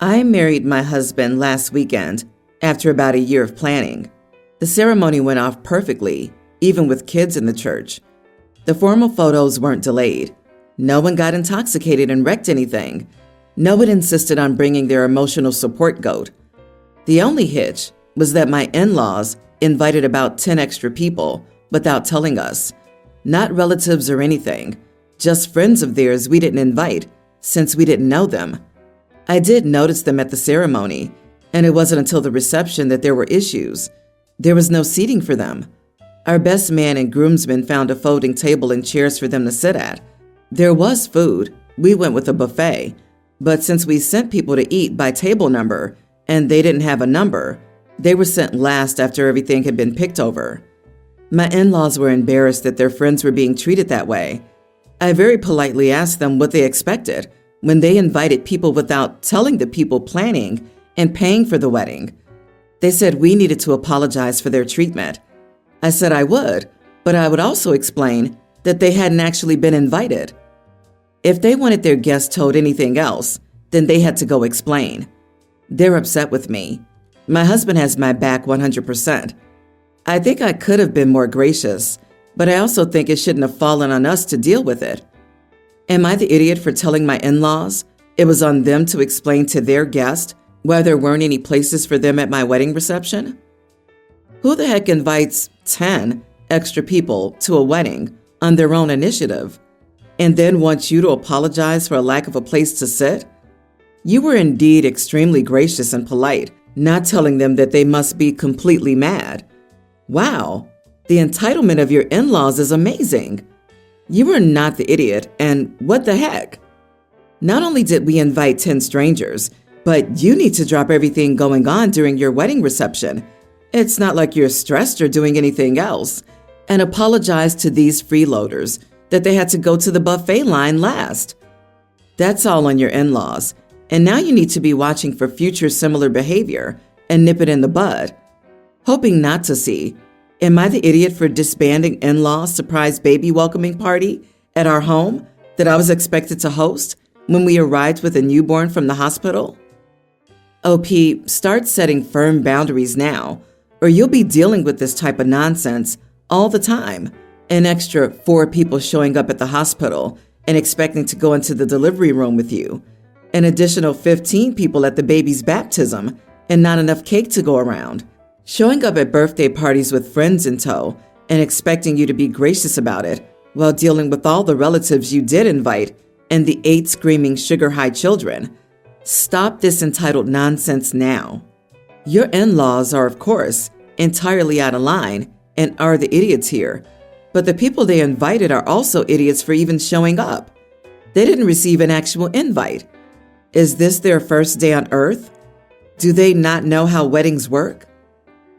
I married my husband last weekend after about a year of planning. The ceremony went off perfectly, even with kids in the church. The formal photos weren't delayed. No one got intoxicated and wrecked anything. No one insisted on bringing their emotional support goat. The only hitch was that my in-laws invited about 10 extra people without telling us. Not relatives or anything, just friends of theirs we didn't invite since we didn't know them. I did notice them at the ceremony, and it wasn't until the reception that there were issues. There was no seating for them. Our best man and groomsmen found a folding table and chairs for them to sit at. There was food. We went with a buffet. But since we sent people to eat by table number and they didn't have a number, they were sent last after everything had been picked over. My in-laws were embarrassed that their friends were being treated that way. I very politely asked them what they expected when they invited people without telling the people planning and paying for the wedding. They said we needed to apologize for their treatment. I said I would, but I would also explain that they hadn't actually been invited. If they wanted their guests told anything else, then they had to go explain. They're upset with me. My husband has my back 100%. I think I could have been more gracious, but I also think it shouldn't have fallen on us to deal with it. Am I the idiot for telling my in-laws it was on them to explain to their guest why there weren't any places for them at my wedding reception? Who the heck invites 10 extra people to a wedding on their own initiative and then wants you to apologize for a lack of a place to sit? You were indeed extremely gracious and polite, not telling them that they must be completely mad. Wow, the entitlement of your in-laws is amazing. You were not the idiot, and what the heck? Not only did we invite 10 strangers, but you need to drop everything going on during your wedding reception. It's not like you're stressed or doing anything else. And apologize to these freeloaders that they had to go to the buffet line last. That's all on your in-laws, and now you need to be watching for future similar behavior and nip it in the bud. Hoping not to see, am I the idiot for disbanding in-laws' surprise baby welcoming party at our home that I was expected to host when we arrived with a newborn from the hospital? OP, start setting firm boundaries now, or you'll be dealing with this type of nonsense all the time. An extra 4 people showing up at the hospital and expecting to go into the delivery room with you. An additional 15 people at the baby's baptism and not enough cake to go around. Showing up at birthday parties with friends in tow and expecting you to be gracious about it while dealing with all the relatives you did invite and the 8 screaming sugar-high children. Stop this entitled nonsense now. Your in-laws are, of course, entirely out of line and are the idiots here, but the people they invited are also idiots for even showing up. They didn't receive an actual invite. Is this their first day on earth? Do they not know how weddings work?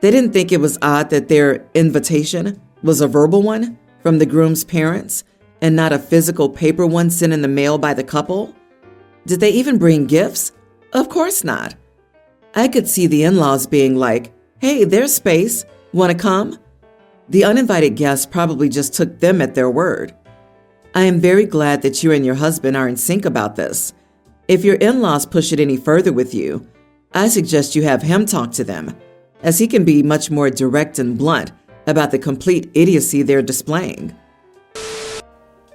They didn't think it was odd that their invitation was a verbal one from the groom's parents and not a physical paper one sent in the mail by the couple? Did they even bring gifts? Of course not. I could see the in-laws being like, hey, there's space. Want to come? The uninvited guests probably just took them at their word. I am very glad that you and your husband are in sync about this. If your in-laws push it any further with you, I suggest you have him talk to them, as he can be much more direct and blunt about the complete idiocy they're displaying.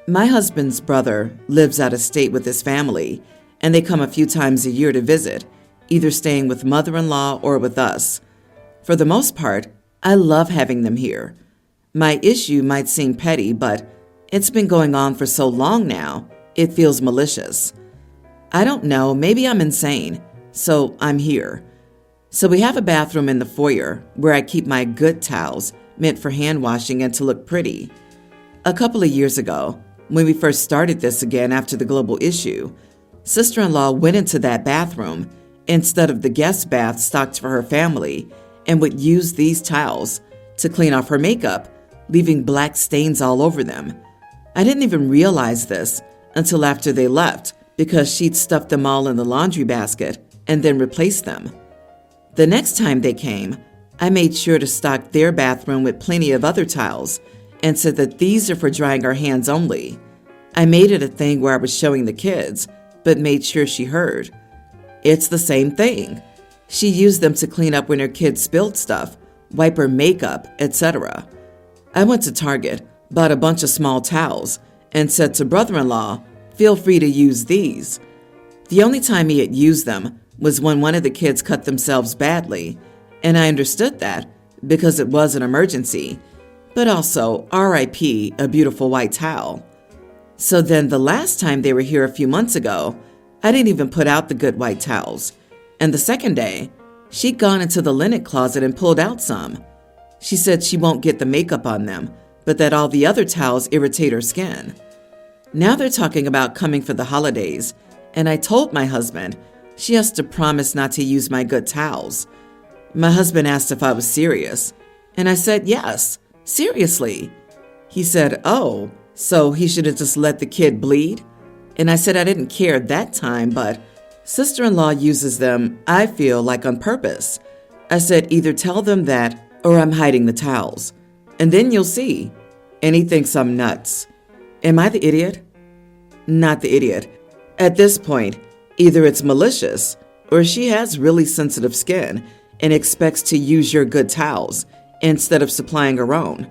My husband's brother lives out of state with his family, and they come a few times a year to visit, either staying with mother-in-law or with us. For the most part, I love having them here. My issue might seem petty, but it's been going on for so long now, it feels malicious. I don't know, maybe I'm insane, so I'm here. So we have a bathroom in the foyer where I keep my good towels meant for hand washing and to look pretty. A couple of years ago, when we first started this again after the global issue, sister-in-law went into that bathroom instead of the guest bath stocked for her family and would use these towels to clean off her makeup, leaving black stains all over them. I didn't even realize this until after they left because she'd stuffed them all in the laundry basket and then replaced them. The next time they came, I made sure to stock their bathroom with plenty of other towels and said that these are for drying our hands only. I made it a thing where I was showing the kids, but made sure she heard. It's the same thing. She used them to clean up when her kids spilled stuff, wipe her makeup, etc. I went to Target, bought a bunch of small towels, and said to brother-in-law, "Feel free to use these." The only time he had used them was when one of the kids cut themselves badly, and I understood that because it was an emergency, but also RIP, a beautiful white towel. So then the last time they were here a few months ago, I didn't even put out the good white towels. And the second day, she'd gone into the linen closet and pulled out some. She said she won't get the makeup on them, but that all the other towels irritate her skin. Now they're talking about coming for the holidays, and I told my husband she has to promise not to use my good towels. My husband asked if I was serious, and I said yes, seriously. He said, "Oh, so he should have just let the kid bleed?" And I said I didn't care at that time, but sister-in-law uses them, I feel like, on purpose. I said either tell them that or I'm hiding the towels, and then you'll see. And he thinks I'm nuts. Am I the idiot? Not the idiot. At this point, either it's malicious or she has really sensitive skin and expects to use your good towels instead of supplying her own.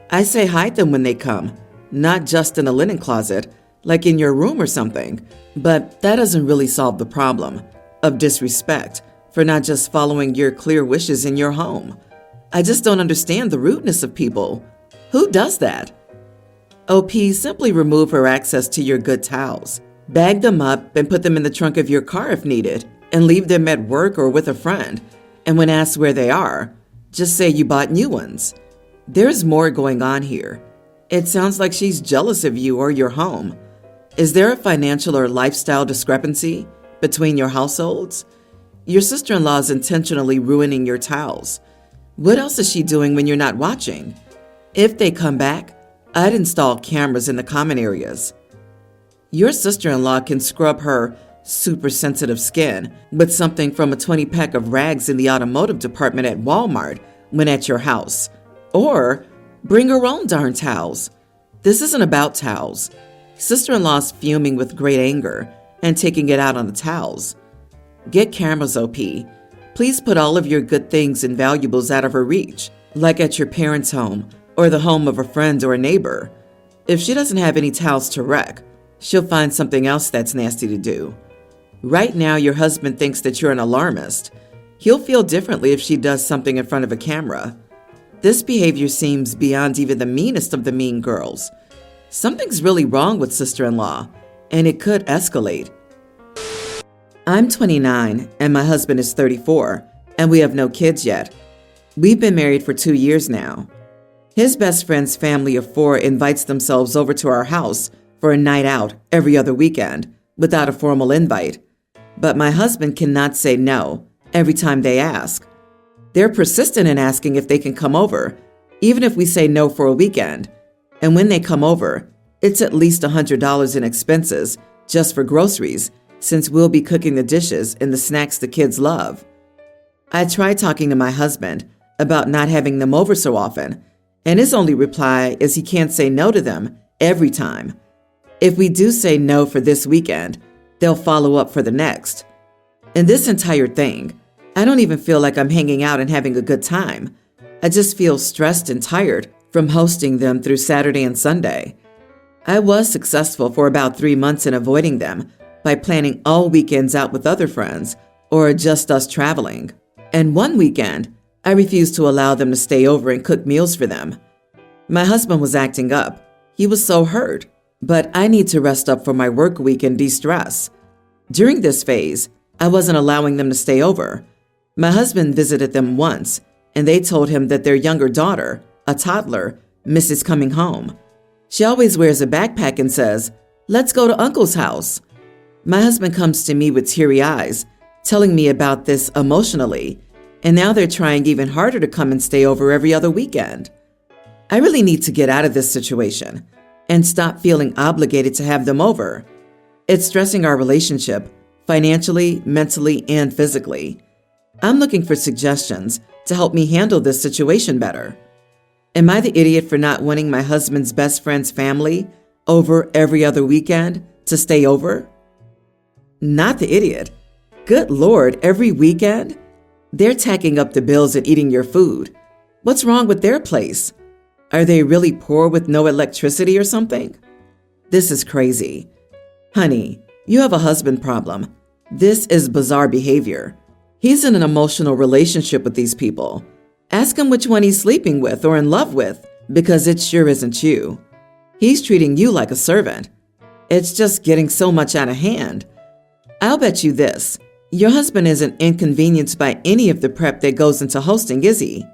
I say hide them when they come, not just in a linen closet, like in your room or something. But that doesn't really solve the problem of disrespect for not just following your clear wishes in your home. I just don't understand the rudeness of people. Who does that? OP, simply remove her access to your good towels. Bag them up and put them in the trunk of your car if needed, and leave them at work or with a friend. And when asked where they are, just say you bought new ones. There's more going on here. It sounds like she's jealous of you or your home. Is there a financial or lifestyle discrepancy between your households? Your sister-in-law is intentionally ruining your towels. What else is she doing when you're not watching? If they come back, I'd install cameras in the common areas. Your sister-in-law can scrub her super sensitive skin with something from a 20-pack of rags in the automotive department at Walmart when at your house. Or bring her own darn towels. This isn't about towels. Sister-in-law's fuming with great anger and taking it out on the towels. Get cameras, OP. Please put all of your good things and valuables out of her reach, like at your parents' home or the home of a friend or a neighbor. If she doesn't have any towels to wreck, she'll find something else that's nasty to do. Right now, your husband thinks that you're an alarmist. He'll feel differently if she does something in front of a camera. This behavior seems beyond even the meanest of the mean girls. Something's really wrong with sister-in-law, and it could escalate. I'm 29 and my husband is 34, and we have no kids yet. We've been married for 2 years now. His best friend's family of 4 invites themselves over to our house for a night out every other weekend without a formal invite. But my husband cannot say no every time they ask. They're persistent in asking if they can come over, even if we say no for a weekend. And when they come over, it's at least $100 in expenses just for groceries, since we'll be cooking the dishes and the snacks the kids love. I tried talking to my husband about not having them over so often, and his only reply is he can't say no to them every time. If we do say no for this weekend, they'll follow up for the next. In this entire thing, I don't even feel like I'm hanging out and having a good time. I just feel stressed and tired from hosting them through Saturday and Sunday. I was successful for about 3 months in avoiding them by planning all weekends out with other friends or just us traveling. And one weekend, I refused to allow them to stay over and cook meals for them. My husband was acting up. He was so hurt, but I need to rest up for my work week and de-stress. During this phase, I wasn't allowing them to stay over. My husband visited them once, and they told him that their younger daughter, a toddler, misses coming home. She always wears a backpack and says, "Let's go to Uncle's house." My husband comes to me with teary eyes, telling me about this emotionally, and now they're trying even harder to come and stay over every other weekend. I really need to get out of this situation and stop feeling obligated to have them over. It's stressing our relationship, financially, mentally, and physically. I'm looking for suggestions to help me handle this situation better. Am I the idiot for not wanting my husband's best friend's family over every other weekend to stay over? Not the idiot. Good Lord, every weekend? They're tacking up the bills and eating your food. What's wrong with their place? Are they really poor with no electricity or something? This is crazy. Honey, you have a husband problem. This is bizarre behavior. He's in an emotional relationship with these people. Ask him which one he's sleeping with or in love with, because it sure isn't you. He's treating you like a servant. It's just getting so much out of hand. I'll bet you this. Your husband isn't inconvenienced by any of the prep that goes into hosting, is he?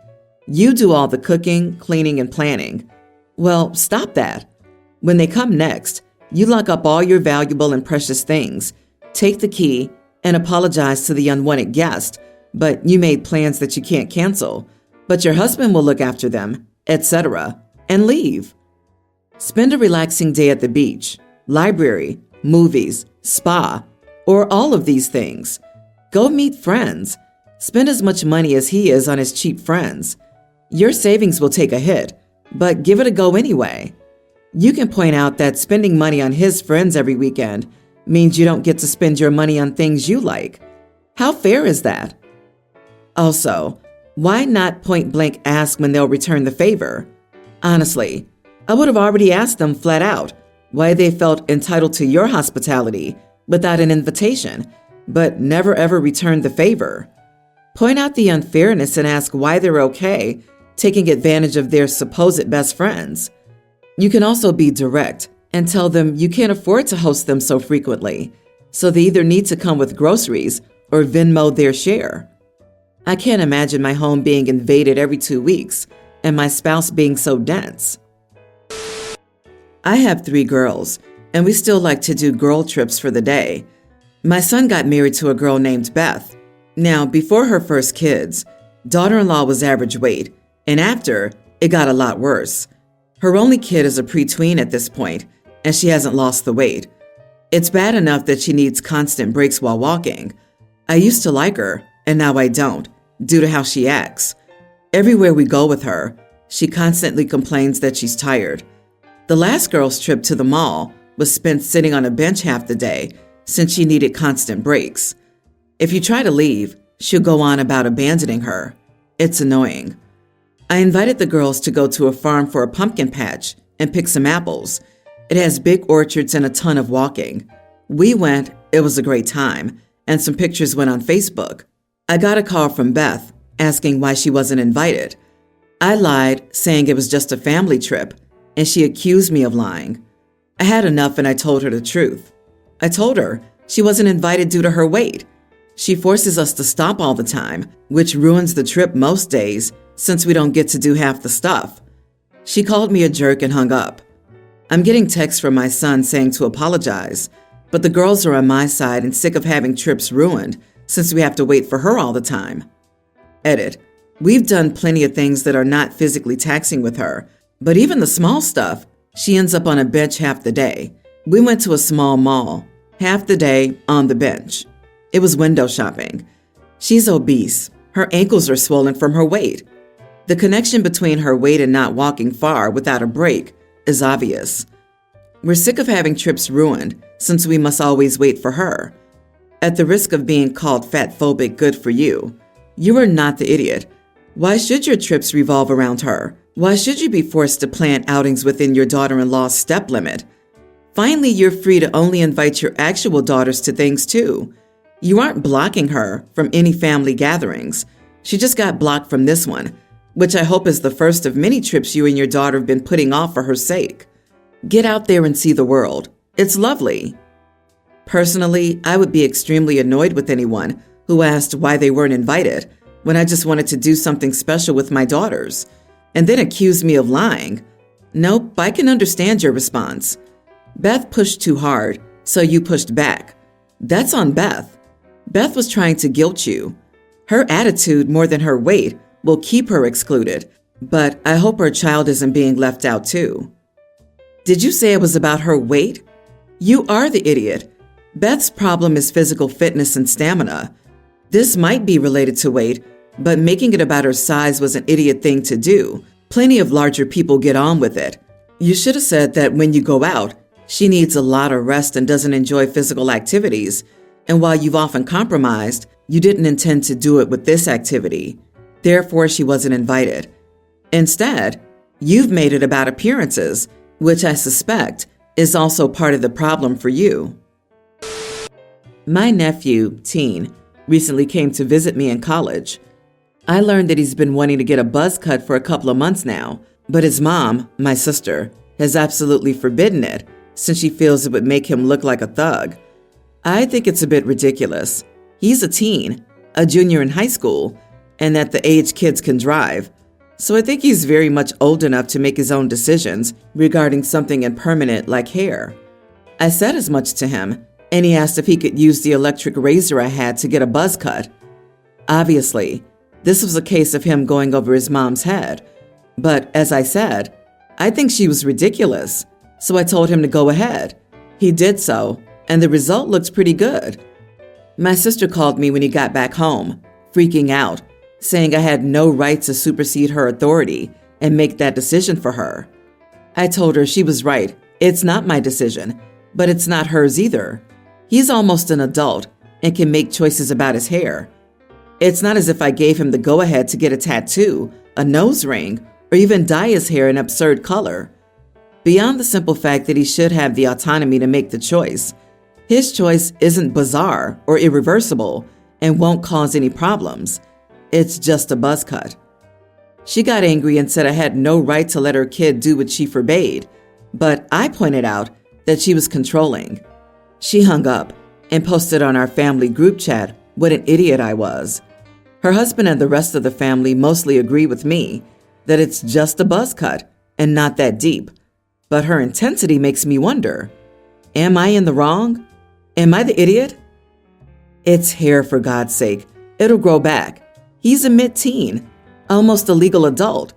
You do all the cooking, cleaning, and planning. Well, stop that. When they come next, you lock up all your valuable and precious things, take the key, and apologize to the unwanted guest, but you made plans that you can't cancel. But your husband will look after them, etc., and leave. Spend a relaxing day at the beach, library, movies, spa, or all of these things. Go meet friends. Spend as much money as he is on his cheap friends. Your savings will take a hit, but give it a go anyway. You can point out that spending money on his friends every weekend means you don't get to spend your money on things you like. How fair is that? Also, why not point blank ask when they'll return the favor? Honestly, I would have already asked them flat out why they felt entitled to your hospitality without an invitation, but never ever returned the favor. Point out the unfairness and ask why they're okay taking advantage of their supposed best friends. You can also be direct and tell them you can't afford to host them so frequently, so they either need to come with groceries or Venmo their share. I can't imagine my home being invaded every 2 weeks and my spouse being so dense. I have 3 girls, and we still like to do girl trips for the day. My son got married to a girl named Beth. Now, before her first kids, daughter-in-law was average weight, and after, it got a lot worse. Her only kid is a pre-tween at this point, and she hasn't lost the weight. It's bad enough that she needs constant breaks while walking. I used to like her, and now I don't, due to how she acts. Everywhere we go with her, she constantly complains that she's tired. The last girl's trip to the mall was spent sitting on a bench half the day since she needed constant breaks. If you try to leave, she'll go on about abandoning her. It's annoying. I invited the girls to go to a farm for a pumpkin patch and pick some apples. It has big orchards and a ton of walking. We went, it was a great time, and some pictures went on Facebook. I got a call from Beth asking why she wasn't invited. I lied, saying it was just a family trip, and she accused me of lying. I had enough and I told her the truth. I told her she wasn't invited due to her weight. She forces us to stop all the time, which ruins the trip most days since we don't get to do half the stuff. She called me a jerk and hung up. I'm getting texts from my son saying to apologize, but the girls are on my side and sick of having trips ruined since we have to wait for her all the time. Edit. We've done plenty of things that are not physically taxing with her, but even the small stuff, she ends up on a bench half the day. We went to a small mall, half the day on the bench. It was window shopping. She's obese. Her ankles are swollen from her weight. The connection between her weight and not walking far without a break is obvious. We're sick of having trips ruined since we must always wait for her. At the risk of being called fatphobic, good for you. You are not the idiot. Why should your trips revolve around her? Why should you be forced to plan outings within your daughter-in-law's step limit? Finally, you're free to only invite your actual daughters to things too. You aren't blocking her from any family gatherings. She just got blocked from this one, which I hope is the first of many trips you and your daughter have been putting off for her sake. Get out there and see the world. It's lovely. Personally, I would be extremely annoyed with anyone who asked why they weren't invited when I just wanted to do something special with my daughters, and then accused me of lying. Nope, I can understand your response. Beth pushed too hard, so you pushed back. That's on Beth. Beth was trying to guilt you. Her attitude more than her weight will keep her excluded, but I hope her child isn't being left out too. Did you say it was about her weight? You are the idiot. Beth's problem is physical fitness and stamina. This might be related to weight, but making it about her size was an idiot thing to do. Plenty of larger people get on with it. You should have said that when you go out, she needs a lot of rest and doesn't enjoy physical activities, And while you've often compromised, you didn't intend to do it with this activity. Therefore, she wasn't invited. Instead, you've made it about appearances, which I suspect is also part of the problem for you. My nephew, teen, recently came to visit me in college. I learned that he's been wanting to get a buzz cut for a couple of months now, but his mom, my sister, has absolutely forbidden it since she feels it would make him look like a thug. I think it's a bit ridiculous. He's a teen, a junior in high school, and at the age kids can drive. So I think he's very much old enough to make his own decisions regarding something impermanent like hair. I said as much to him, and he asked if he could use the electric razor I had to get a buzz cut. Obviously, this was a case of him going over his mom's head. But as I said, I think she was ridiculous, so I told him to go ahead. He did so, and the result looks pretty good. My sister called me when he got back home, freaking out, saying I had no right to supersede her authority and make that decision for her. I told her she was right. It's not my decision, but it's not hers either. He's almost an adult and can make choices about his hair. It's not as if I gave him the go-ahead to get a tattoo, a nose ring, or even dye his hair an absurd color. Beyond the simple fact that he should have the autonomy to make the choice, his choice isn't bizarre or irreversible and won't cause any problems. It's just a buzz cut. She got angry and said I had no right to let her kid do what she forbade, but I pointed out that she was controlling. She hung up and posted on our family group chat what an idiot I was. Her husband and the rest of the family mostly agree with me that it's just a buzz cut and not that deep, but her intensity makes me wonder, am I in the wrong? Am I the idiot? It's hair, for God's sake. It'll grow back. He's a mid-teen, almost a legal adult,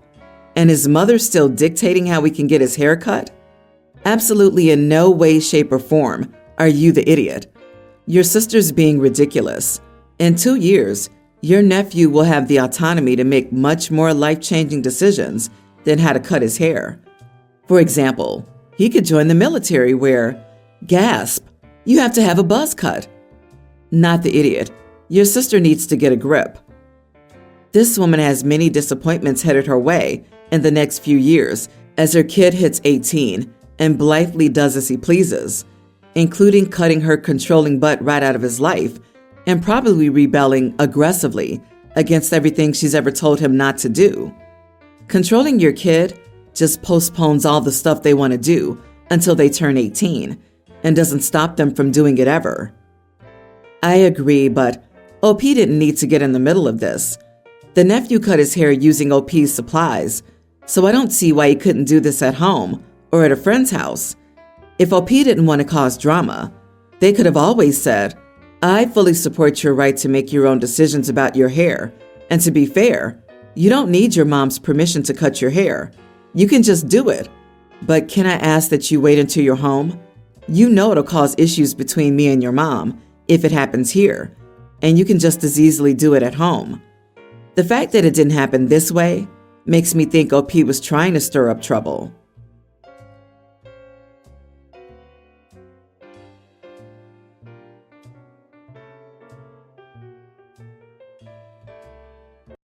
and his mother's still dictating how he can get his hair cut? Absolutely in no way, shape, or form are you the idiot. Your sister's being ridiculous. In 2 years, your nephew will have the autonomy to make much more life-changing decisions than how to cut his hair. For example, he could join the military where, gasp, you have to have a buzz cut. Not the idiot. Your sister needs to get a grip. This woman has many disappointments headed her way in the next few years as her kid hits 18 and blithely does as he pleases, including cutting her controlling butt right out of his life and probably rebelling aggressively against everything she's ever told him not to do. Controlling your kid just postpones all the stuff they want to do until they turn 18 and doesn't stop them from doing it ever. I agree, but OP didn't need to get in the middle of this. The nephew cut his hair using OP's supplies, so I don't see why he couldn't do this at home or at a friend's house. If OP didn't want to cause drama, they could have always said, I fully support your right to make your own decisions about your hair, and to be fair, you don't need your mom's permission to cut your hair. You can just do it. But can I ask that you wait until you're home? You know it'll cause issues between me and your mom if it happens here, and you can just as easily do it at home. The fact that it didn't happen this way makes me think OP was trying to stir up trouble.